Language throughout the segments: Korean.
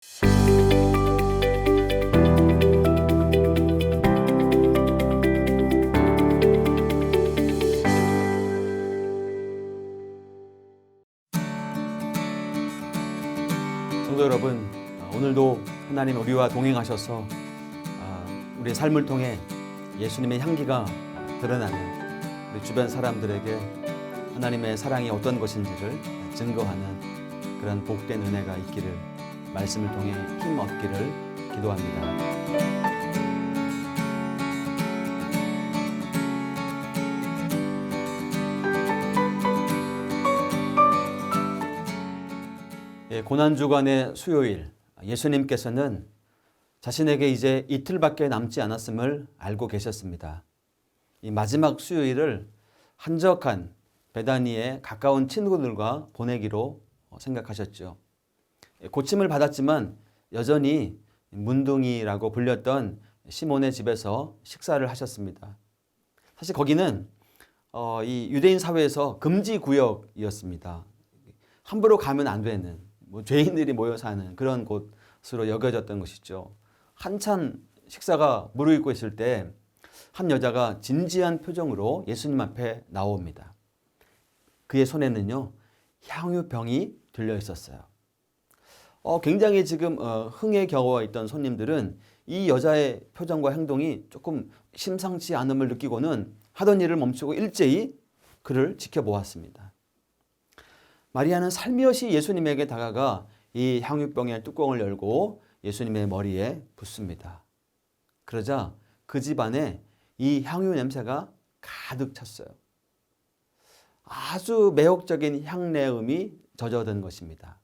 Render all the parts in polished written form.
성도 여러분, 오늘도 하나님 우리와 동행하셔서 우리의 삶을 통해 예수님의 향기가 드러나는 우리 주변 사람들에게 하나님의 사랑이 어떤 것인지를 증거하는 그런 복된 은혜가 있기를, 말씀을 통해 힘 얻기를 기도합니다. 고난주간의 수요일, 예수님께서는 자신에게 이제 이틀밖에 남지 않았음을 알고 계셨습니다. 이 마지막 수요일을 한적한 베다니에 가까운 친구들과 보내기로 생각하셨죠. 고침을 받았지만 여전히 문둥이라고 불렸던 시몬의 집에서 식사를 하셨습니다. 사실 거기는 이 유대인 사회에서 금지 구역이었습니다. 함부로 가면 안 되는, 죄인들이 모여 사는 그런 곳으로 여겨졌던 것이죠. 한참 식사가 무르익고 있을 때 한 여자가 진지한 표정으로 예수님 앞에 나옵니다. 그의 손에는요, 향유병이 들려 있었어요. 굉장히 지금 흥에 겨워 있던 손님들은 이 여자의 표정과 행동이 조금 심상치 않음을 느끼고는 하던 일을 멈추고 일제히 그를 지켜보았습니다. 마리아는 살며시 예수님에게 다가가 이 향유병의 뚜껑을 열고 예수님의 머리에 붓습니다. 그러자 그 집안에 이 향유 냄새가 가득 찼어요. 아주 매혹적인 향내음이 젖어든 것입니다.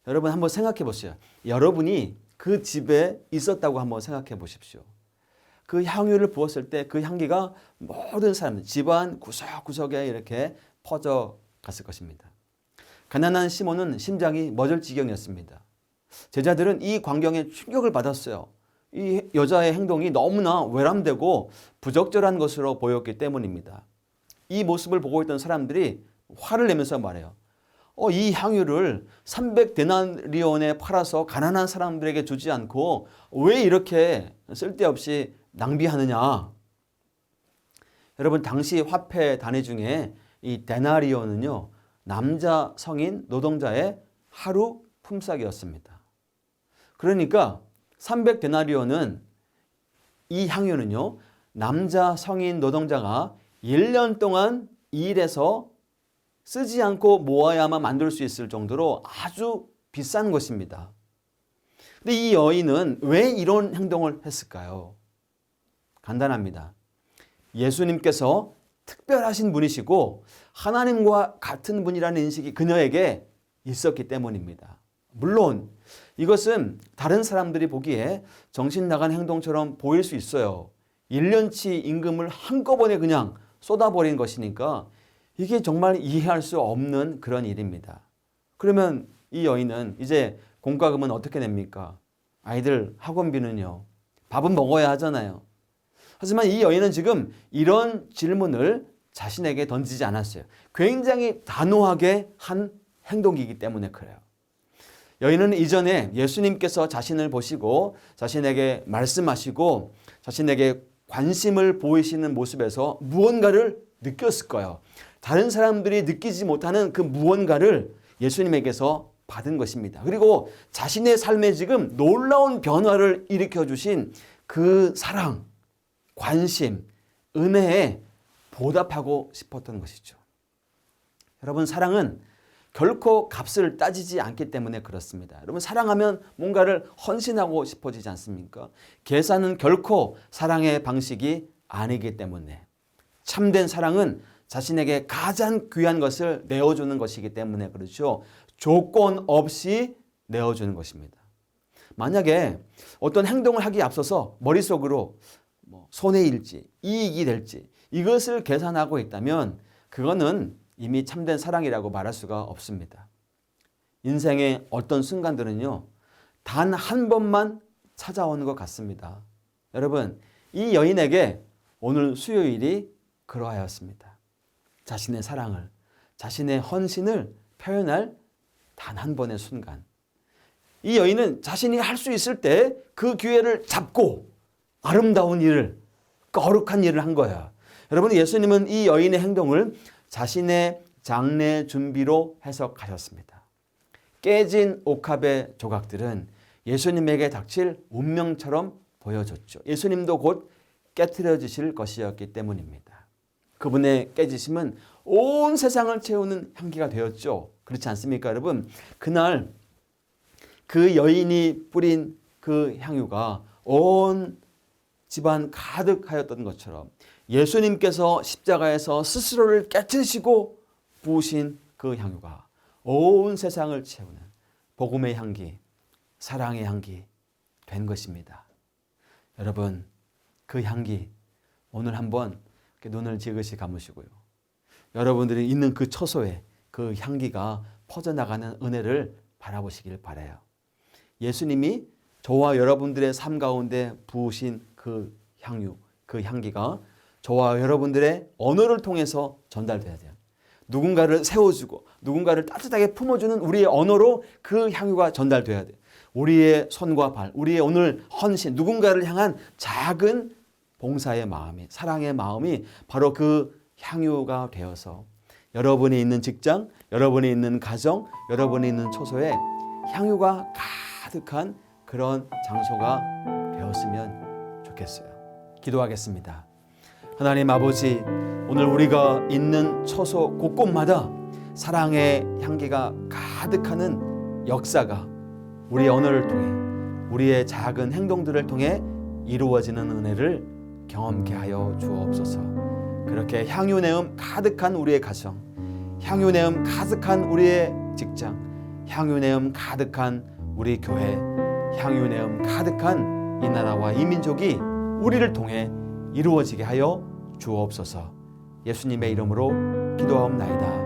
여러분 한번 생각해 보세요. 여러분이 그 집에 있었다고 한번 생각해 보십시오. 그 향유를 부었을 때 그 향기가 모든 사람들, 집안 구석구석에 이렇게 퍼져 갔을 것입니다. 가난한 시몬은 심장이 멎을 지경이었습니다. 제자들은 이 광경에 충격을 받았어요. 이 여자의 행동이 너무나 외람되고 부적절한 것으로 보였기 때문입니다. 이 모습을 보고 있던 사람들이 화를 내면서 말해요. 이 향유를 300데나리온에 팔아서 가난한 사람들에게 주지 않고 왜 이렇게 쓸데없이 낭비하느냐. 여러분, 당시 화폐 단위 중에 이 데나리온은요, 남자 성인 노동자의 하루 품삯이었습니다. 그러니까 300데나리온은, 이 향유는요, 남자 성인 노동자가 1년 동안 일해서 쓰지 않고 모아야만 만들 수 있을 정도로 아주 비싼 것입니다. 근데 이 여인은 왜 이런 행동을 했을까요? 간단합니다. 예수님께서 특별하신 분이시고 하나님과 같은 분이라는 인식이 그녀에게 있었기 때문입니다. 물론 이것은 다른 사람들이 보기에 정신 나간 행동처럼 보일 수 있어요. 1년치 임금을 한꺼번에 그냥 쏟아버린 것이니까 이게 정말 이해할 수 없는 그런 일입니다. 그러면 이 여인은 이제 공과금은 어떻게 냅니까? 아이들 학원비는요. 밥은 먹어야 하잖아요. 하지만 이 여인은 지금 이런 질문을 자신에게 던지지 않았어요. 굉장히 단호하게 한 행동이기 때문에 그래요. 여인은 이전에 예수님께서 자신을 보시고 자신에게 말씀하시고 자신에게 관심을 보이시는 모습에서 무언가를 느꼈을 거예요. 다른 사람들이 느끼지 못하는 그 무언가를 예수님에게서 받은 것입니다. 그리고 자신의 삶에 지금 놀라운 변화를 일으켜 주신 그 사랑, 관심, 은혜에 보답하고 싶었던 것이죠. 여러분, 사랑은 결코 값을 따지지 않기 때문에 그렇습니다. 여러분, 사랑하면 뭔가를 헌신하고 싶어지지 않습니까? 계산은 결코 사랑의 방식이 아니기 때문에, 참된 사랑은 자신에게 가장 귀한 것을 내어주는 것이기 때문에 그렇죠. 조건 없이 내어주는 것입니다. 만약에 어떤 행동을 하기에 앞서서 머릿속으로 손해일지 이익이 될지 이것을 계산하고 있다면 그거는 이미 참된 사랑이라고 말할 수가 없습니다. 인생의 어떤 순간들은요, 단 한 번만 찾아오는 것 같습니다. 여러분, 이 여인에게 오늘 수요일이 그러하였습니다. 자신의 사랑을, 자신의 헌신을 표현할 단 한 번의 순간. 이 여인은 자신이 할 수 있을 때 그 기회를 잡고 아름다운 일을, 거룩한 일을 한 거야. 여러분, 예수님은 이 여인의 행동을 자신의 장례 준비로 해석하셨습니다. 깨진 옥합의 조각들은 예수님에게 닥칠 운명처럼 보여줬죠. 예수님도 곧 깨트려지실 것이었기 때문입니다. 그분의 깨지심은 온 세상을 채우는 향기가 되었죠. 그렇지 않습니까, 여러분? 그날 그 여인이 뿌린 그 향유가 온 집안 가득하였던 것처럼 예수님께서 십자가에서 스스로를 깨트리시고 부으신 그 향유가 온 세상을 채우는 복음의 향기, 사랑의 향기 된 것입니다. 여러분, 그 향기 오늘 한번 눈을 지그시 감으시고요. 여러분들이 있는 그 처소에 그 향기가 퍼져나가는 은혜를 바라보시길 바라요. 예수님이 저와 여러분들의 삶 가운데 부으신 그 향유, 그 향기가 저와 여러분들의 언어를 통해서 전달돼야 돼요. 누군가를 세워주고 누군가를 따뜻하게 품어주는 우리의 언어로 그 향유가 전달돼야 돼요. 우리의 손과 발, 우리의 오늘 헌신, 누군가를 향한 작은 봉사의 마음이, 사랑의 마음이 바로 그 향유가 되어서 여러분이 있는 직장, 여러분이 있는 가정, 여러분이 있는 처소에 향유가 가득한 그런 장소가 되었으면 좋겠어요. 기도하겠습니다. 하나님 아버지, 오늘 우리가 있는 처소 곳곳마다 사랑의 향기가 가득하는 역사가 우리의 언어를 통해, 우리의 작은 행동들을 통해 이루어지는 은혜를 경험케 하여 주옵소서. 그렇게 향유내음 가득한 우리의 가정, 향유내음 가득한 우리의 직장, 향유내음 가득한 우리 교회, 향유내음 가득한 이 나라와 이 민족이 우리를 통해 이루어지게 하여 주옵소서. 예수님의 이름으로 기도하옵나이다.